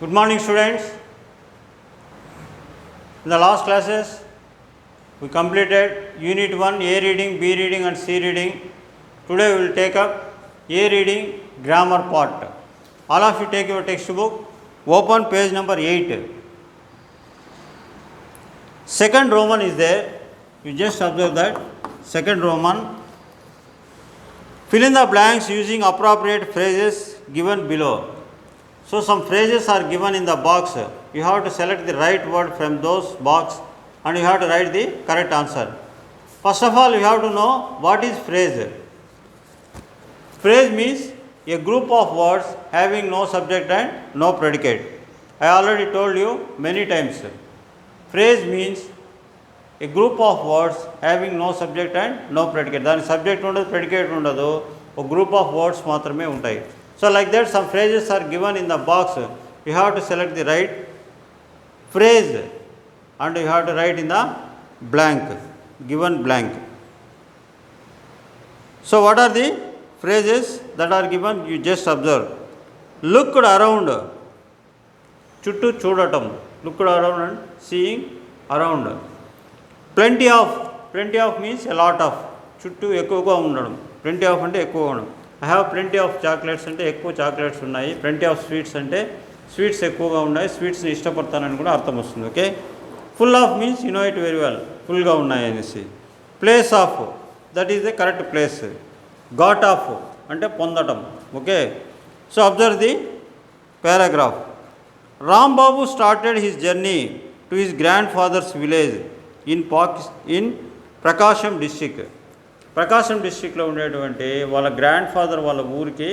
Good morning, students. In the last classes, we completed Unit 1 A reading, B reading and C reading. Today we will take up A reading grammar part. All of you take your textbook, open page number 8. Second Roman is there. You just observe that. Second Roman. Fill in the blanks using appropriate phrases given below. So some phrases are given in the box. You have to select the right word from those box and you have to write the correct answer. First of all, you have to know what is phrase. Phrase means a group of words having no subject and no predicate. I already told you many times. Phrase means a group of words having no subject and no predicate. Then subject undadu, predicate undadu. A group of words maatrame untayi. So like that, some phrases are given in the box. You have to select the right phrase and you have to write in the blank, given blank. So what are the phrases that are given? You just observe. Looked around. Chuttu chudatam. Looked around and seeing around. Plenty of means a lot of. Chuttu ekkuva undadam. Plenty of ante ekkuva undadam. I have plenty of chocolates ante ekkuva chocolates unnayi. Plenty of sweets ante sweets ekkuva unnayi. Sweets ni ishtapadtanani kuda artham vastundi. Okay. Full of means you know it very well. Full ga unnayi anesi. Place of, that is the correct place. Got of ante pondatam. Okay. So observe the paragraph. Rambabu started his journey to his grandfather's village in Prakasham district. ప్రకాశం డిస్ట్రిక్ట్లో ఉండేటువంటి వాళ్ళ grand father వాళ్ళ ఊరికి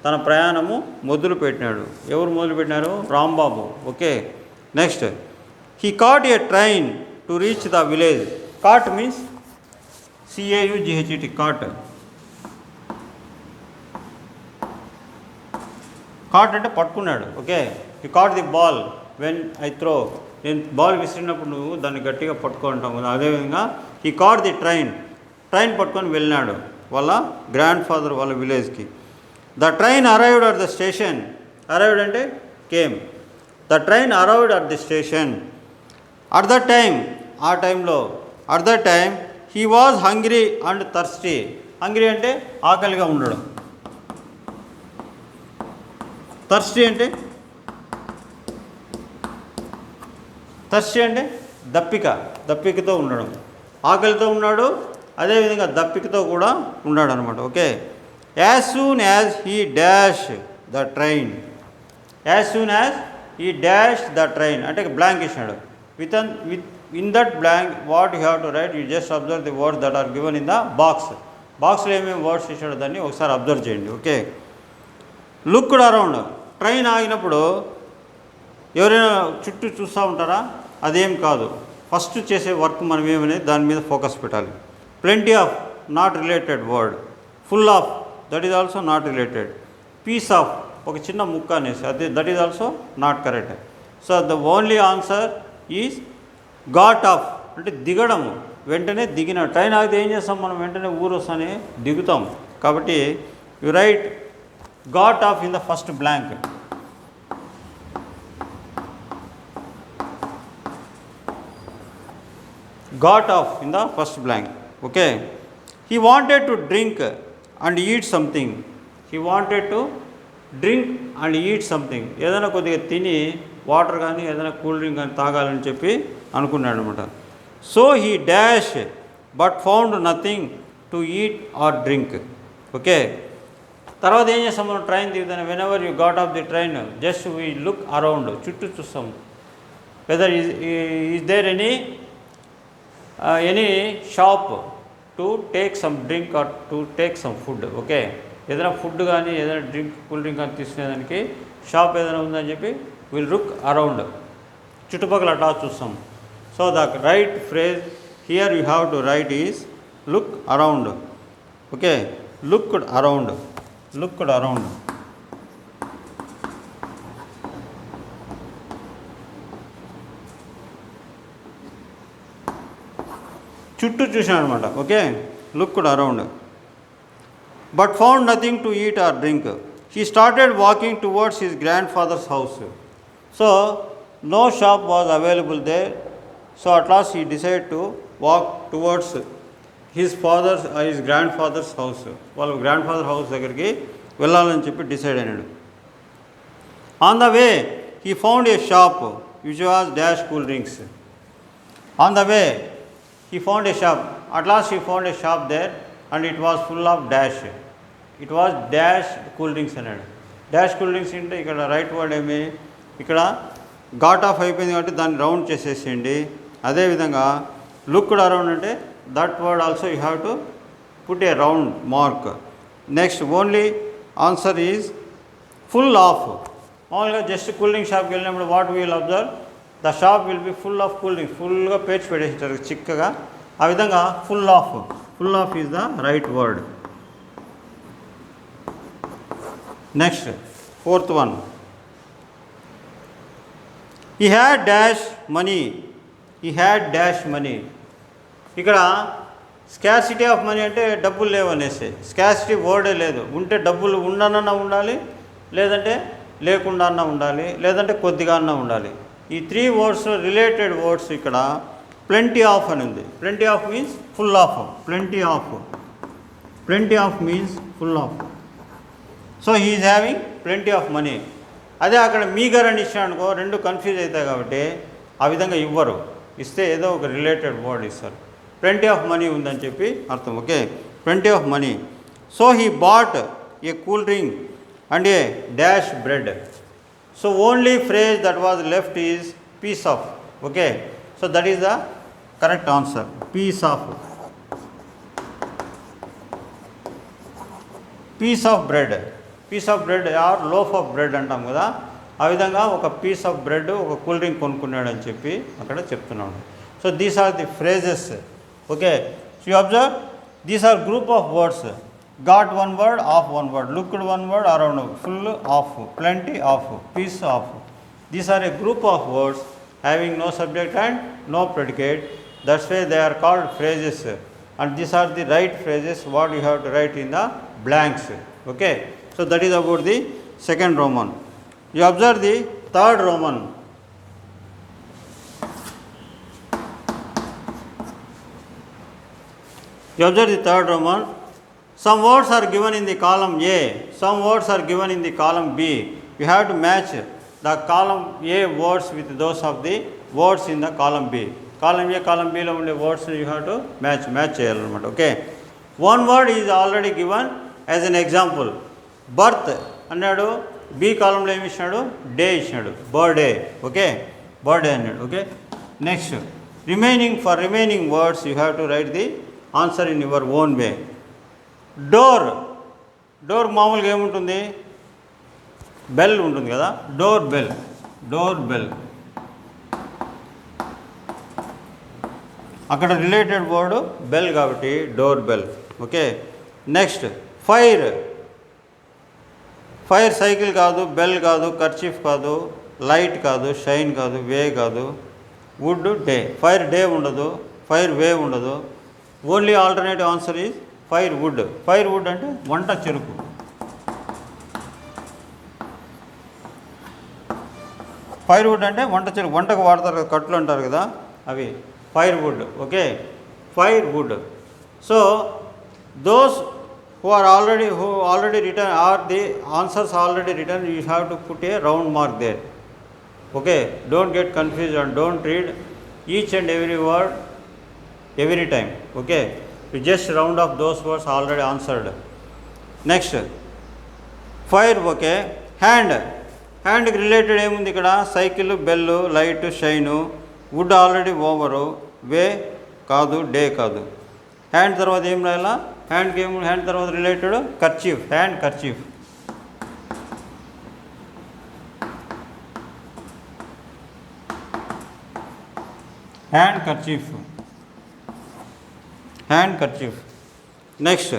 తన ప్రయాణము మొదలుపెట్టినాడు. ఎవరు మొదలుపెట్టినారు? Rambabu. Okay. Next, he caught a train to reach the village. Caught means CAUGHT, caught. Caught అంటే పట్టుకున్నాడు. Okay. He caught the ball when I throw. నేను బాల్ విసిరినప్పుడు నువ్వు దాన్ని గట్టిగా పట్టుకుంటాం కదా, అదేవిధంగా హీ కాట్ ది ట్రైన్ పట్టుకొని వెళ్ళినాడు వాళ్ళ గ్రాండ్ ఫాదర్ వాళ్ళ విలేజ్కి. The train arrived at the station. Arrived అంటే కేమ్. The train arrived at the station. At the time, ఆ టైంలో, at the time he was hungry and thirsty. Hungry అంటే ఆకలిగా ఉండడం. థర్స్టీ అంటే దప్పికతో ఉండడం. ఆకలితో ఉన్నాడు, అదేవిధంగా దప్పికతో కూడా ఉన్నాడు అనమాట. Okay. As soon as he dash the train. As soon as he dash the train అంటే బ్లాంక్ ఇచ్చినాడు. With in that blank what you have to write. You just observe the words that are given in the box. బాక్స్లో ఏమేమి words ఇచ్చాడో దాన్ని ఒకసారి observe చేయండి. Okay. Looked around. Train ఆగినప్పుడు ఎవరైనా చుట్టూ చూస్తూ ఉంటారా? అదేం కాదు. ఫస్ట్ చేసే వర్క్ మనం ఏమనేది దాని మీద ఫోకస్ పెట్టాలి. Plenty of, not related word. Full of, that is also not related. Piece of, ఒక చిన్న ముక్క అనేసి, అది that is also not correct. So the only answer is got off అంటే దిగడము. వెంటనే దిగిన. ట్రైన్ ఆగితే ఏం చేస్తాం మనం? వెంటనే ఊరు వస్తానే దిగుతాం. కాబట్టి you right got of in the first blank. Got off in the first blank. Okay. He wanted to drink and eat something. He wanted to drink and eat something. ఏదైనా కొద్దిగా తిని వాటర్ కానీ ఏదైనా కూల్ డ్రింక్ కానీ తాగాలని చెప్పి అనుకున్నాడు అనమాట. So he dash but found nothing to eat or drink. Okay. తర్వాత ఏం చేస్తాం మనం? ట్రైన్ దిగుతాను. Whenever you got off the train just we look around. చుట్టూ చూస్తాం. Whether is there any shop to take some drink or to take some food. Okay. ఏదైనా food కానీ ఏదైనా డ్రింక్, కూల్ డ్రింక్ కానీ తీసుకునేదానికి shop ఏదైనా ఉందని చెప్పి will look around. చుట్టుపక్కల అటా చూస్తాం. So the right phrase here you have to right is look around. Okay. Looked around. చుట్టూ చూసాను అనమాట. Okay. Looked around but found nothing to eat or drink. He started walking towards his grandfather's house. So no shop was available there. So at last he decided to walk towards his grandfather's house. వాళ్ళ grand house దగ్గరికి వెళ్ళాలని చెప్పి decide అయినాడు. On the way he found a shop which was dash cool drinks. On the way he found a shop. At last he found a shop there and it was full of dash. It was dash cool drinks అన్నాడు. Dash cool drinks అంటే ఇక్కడ right word ఏమి, ఇక్కడ ghat of అయిపోయింది కాబట్టి దాన్ని round చేసేసేయండి. అదేవిధంగా లుక్డ్ అరౌండ్ అంటే that word also you have to put a round mark. Next only answer is full of. మామూలుగా జస్ట్ కూల్ డ్రింక్ షాప్కి వెళ్ళినప్పుడు what will observe, the shop will be full of cool drinks, ఫుల్గా పేర్చి పెట్టేసారు చిక్కగా. ఆ విధంగా full of is the right word. Next fourth one, he had dash money. ఇక్కడ స్కార్సిటీ ఆఫ్ మనీ అంటే డబ్బులు లేవనేసి, స్కార్సిటీ వర్డే లేదు. ఉంటే డబ్బులు ఉండనన్నా ఉండాలి, లేదంటే లేకుండా అన్నా ఉండాలి, లేదంటే కొద్దిగా అన్నా ఉండాలి. ఈ 3 వర్డ్స్ రిలేటెడ్ వర్డ్స్ ఇక్కడ ప్లెంటీ ఆఫ్ అని ఉంది. Plenty of means full of. Plenty of means full of. So he is having plenty of money. అదే అక్కడ మీగర్ అని ఇచ్చాను అనుకో, రెండు కన్ఫ్యూజ్ అవుతాయి కాబట్టి ఆ విధంగా ఇవ్వరు. ఇస్తే ఏదో ఒక రిలేటెడ్ వర్డ్ ఇస్తారు. ప్లెంటీ ఆఫ్ మనీ ఉందని చెప్పి అర్థం. Okay, plenty of money. So he bought a cool drink and a dash bread. So only phrase that was left is piece of. Okay, so that is the correct answer. Piece of bread or loaf of bread అంటాం కదా, ఆ విధంగా ఒక piece of bread ఒక cool drink కొనుక్కున్నాడు అని చెప్పి అక్కడ చెప్తున్నాడు. So these are the phrases. Okay, so you observe these are group of words. Got one word, off one word, looked one word, around, full of, plenty of, piece of. These are a group of words having no subject and no predicate. That's why they are called phrases. And these are the right phrases what you have to write in the blanks. Okay, so that is about the second Roman. You observe the third Roman. Some words are given in the column A, some words are given in the column B. You have to match the column A words with those of the words in the column B. Column A column below ఉండే words you have to match చేయాలన్నమాట. Okay, one word is already given as an example. Birth అన్నాడు, B కాలంలో ఏమి ఇచ్చినాడు, day ఇచ్చినాడు, birthday. Okay, birthday అన్నాడు. Okay, next remaining words you have to write the answer in your own way. Door మామూలుగా ఏముంటుంది, bell ఉంటుంది కదా, డోర్ బెల్. అక్కడ రిలేటెడ్ వర్డ్ బెల్ కాబట్టి door bell. Okay, next fire cycle కాదు, bell కాదు, kerchief కాదు, లైట్ కాదు, షైన్ కాదు, వే కాదు, వుడ్ డే. ఫైర్ డే ఉండదు, ఫైర్ వే ఉండదు. Only alternative answer is firewood అంటే వంట చెరుకు. ఫైర్ వుడ్ అంటే వంట చెరుకు, వంటకు వాడతారు కదా, కట్లు అంటారు కదా అవి, firewood. Okay, firewood. So those who already written are the answers already written, you have to put a round mark there. Okay, don't get confused and don't read each and every word every time. Okay, you just round off those words already answered. Next, fire. Okay, hand కి related ఏముంది ఇక్కడ, cycle, bell, light, shine, wood already over, way కాదు, day కాదు. Hand తర్వాత ఏం రాయాలా, hand తర్వాత related kerchief, hand kerchief. Next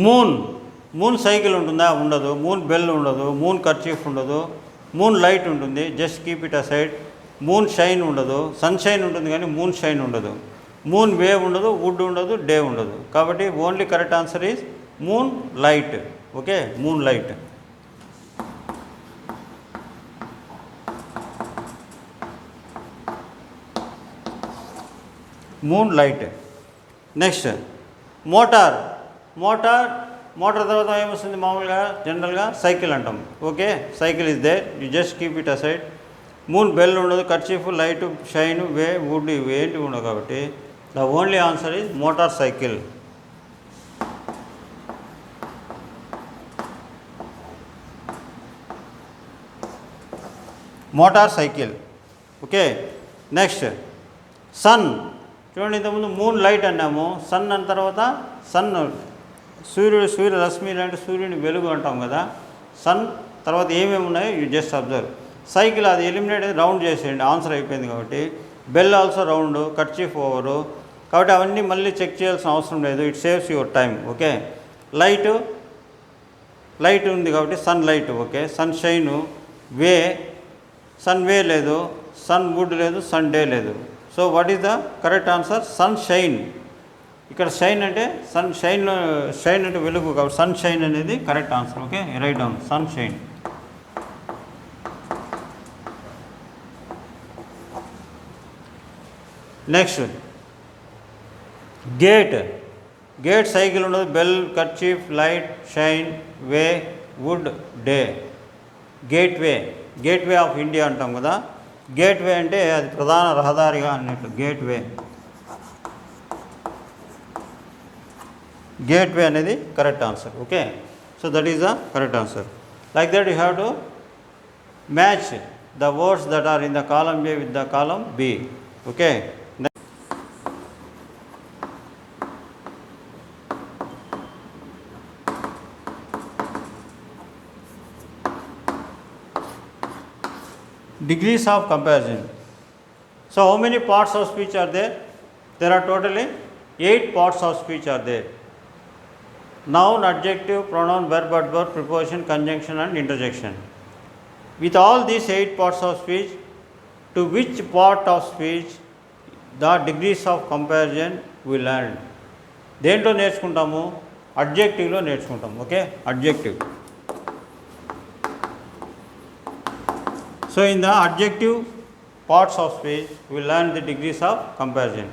moon cycle ఉంటుందా, ఉండదు. మూన్ బెల్ ఉండదు, మూన్ కర్చీఫ్ ఉండదు, మూన్ లైట్ ఉంటుంది, just keep it aside. Moon shine ఉండదు, సన్షైన్ ఉంటుంది కానీ మూన్ షైన్ ఉండదు. మూన్ వే ఉండదు, వుడ్ ఉండదు, డే ఉండదు. కాబట్టి only correct answer is moon light. Okay, moon light. Moon light. Next motor. Motor తర్వాత ఏమొస్తుంది మామూలుగా జనరల్గా సైకిల్ అంటాం. Okay, cycle is there, you just keep it aside. Moon bell ఉండదు, kerchief, light, shine, way, wood ఇవి ఏంటి ఉండవు. కాబట్టి the only answer is motorcycle. Motorcycle. Okay, next sun. చూడండి, ఇంతకుముందు మూన్ లైట్ అన్నాము, సన్ అన్న తర్వాత సన్ సూర్యరశ్మి లాంటి సూర్యుని వెలుగు అంటాం కదా. సన్ తర్వాత ఏమేమి ఉన్నాయో యూ జస్ట్ అబ్జర్వ్. సైకిల్ అది ఎలిమినేట్ రౌండ్ చేసేయండి, ఆన్సర్ అయిపోయింది. కాబట్టి bell also round, kerchief over. కాబట్టి అవన్నీ మళ్ళీ చెక్ చేయాల్సిన అవసరం లేదు, it saves your time. Okay, light ఉంది కాబట్టి sun light. Okay, sun shine, way, sun way లేదు, సన్ వుడ్ లేదు, సన్ డే లేదు. So what is the correct answer? Sun shine. ఇక్కడ షైన్ అంటే షైన్ అంటే వెలుగు కాబట్టి సన్ షైన్ అనేది correct answer. Okay, write down sun shine. Next gate cycle ఉండదు, bell, kerchief, light, shine, way, wood, day. Gateway of India అంటాం కదా. Gateway అంటే అది ప్రధాన రహదారిగా అన్నట్టు. గేట్వే అనేది correct answer. Okay, so that is the correct answer. Like that you have to match the words that are in the column A with the column B. ఓకే, degrees of comparison. So how many parts of speech are there? There are totally 8 parts of speech are there. Noun, adjective, pronoun, verb, adverb, preposition, conjunction and interjection. With all these 8 parts of speech, to which part of speech the degrees of comparison we learned? దేంట్లో నేర్చుకుంటాము? అడ్జెక్టివ్లో నేర్చుకుంటాము. Okay, adjective. So in the adjective parts of speech we learn the degrees of comparison.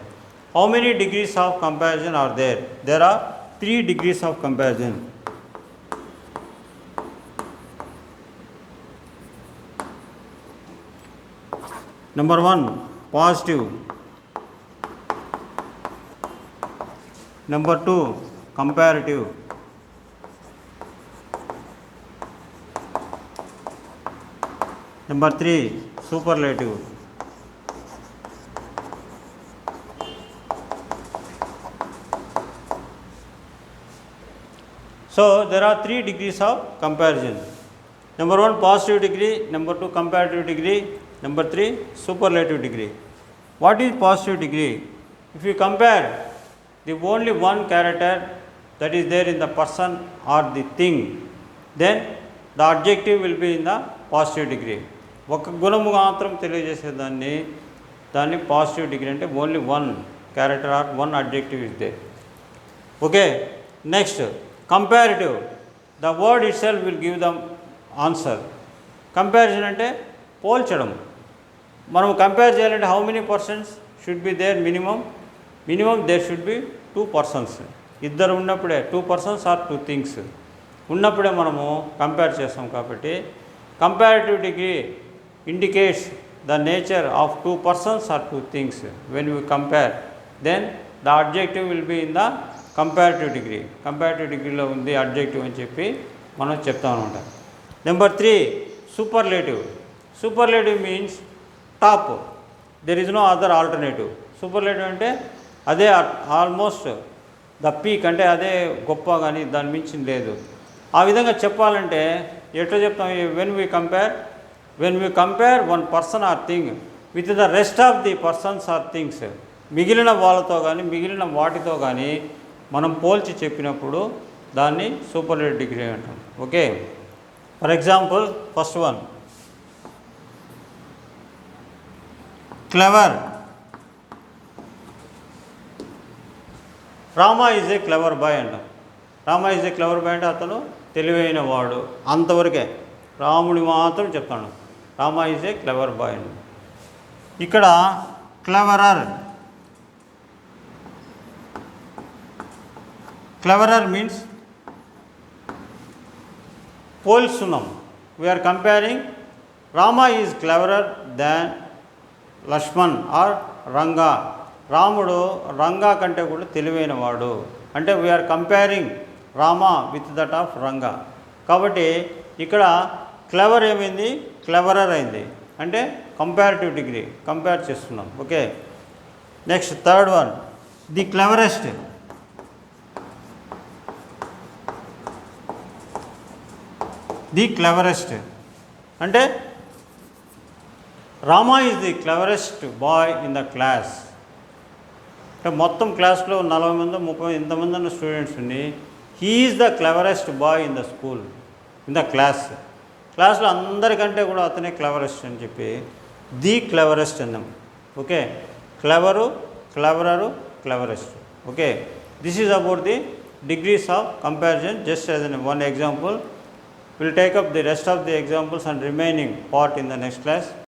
How many degrees of comparison are there? There are 3 degrees of comparison. Number 1, positive. Number 2, comparative. Number 3, superlative. So there are 3 degrees of comparison. Number 1, positive degree. Number 2, comparative degree. Number 3, superlative degree. What is positive degree? If you compare the only one character that is there in the person or the thing, then the adjective will be in the positive degree. ఒక గుణము మాత్రం తెలియజేసేదాన్ని positive degree అంటే only one character or one adjective is there. Okay, next comparative. The word itself will give the answer. Comparison అంటే పోల్చడం. మనం compare చేయాలంటే how many persons should be there? Minimum there should be 2 persons. ఇద్దరు ఉన్నప్పుడే 2 persons are 2 things ఉన్నప్పుడే మనము compare చేస్తాం. కాబట్టి comparative degree indicates the nature of 2 persons or 2 things. When we compare, then the adjective will be in the comparative degree. Comparative degree లో ఉంది adjective అని చెప్పి మనం చెప్తాం అన్నమాట. Number 3, superlative means top. There is no other alternative. Superlative అంటే అదే almost the peak, అంటే అదే గొప్ప, కానీ దాని మించింది లేదు. ఆ విధంగా చెప్పాలంటే ఎట్లా చెప్తాం? when we compare one person or thing with the rest of the persons or things, మిగిలిన వాళ్ళతో కానీ మిగిలిన వాటితో కానీ మనం పోల్చి చెప్పినప్పుడు దాన్ని సూపర్లేటివ్ డిగ్రీ అంటాం. Okay, for example first one, clever. Rama is a clever boy అంటాం. Rama is a clever boy అంటే అతను తెలివైన వాడు, అంతవరకే. రాముడి మాత్రం చెప్తాను, Rama is a clever boy అండి. ఇక్కడ క్లెవరర్ cleverer means పోల్చున్నాం. We are comparing Rama is cleverer than Lakshman or Ranga. Ramudu Ranga కంటే కూడా తెలివైన వాడు. అంటే we are comparing Rama with that of Ranga. కాబట్టి ఇక్కడ క్లెవర్ ఏమైంది, క్లెవరర్ అయింది. అంటే కంపారిటివ్ డిగ్రీ, కంపేర్ చేస్తున్నాం. Okay, next third one, the cleverest. The cleverest అంటే Rama is the cleverest boy in the class. అంటే మొత్తం క్లాస్లో 40 మంది 30 ఇంతమంది ఉన్న స్టూడెంట్స్ ఉండి he is the cleverest boy in the school, in the class. క్లాస్లో అందరికంటే కూడా అతనే క్లెవరెస్ట్ అని చెప్పి ది క్లెవరెస్ట్ అన్నాం. Okay, clever, cleverer, cleverest. Okay, this is about the degrees of comparison, just as one example. We'll take up the rest of the examples and remaining part in the next class.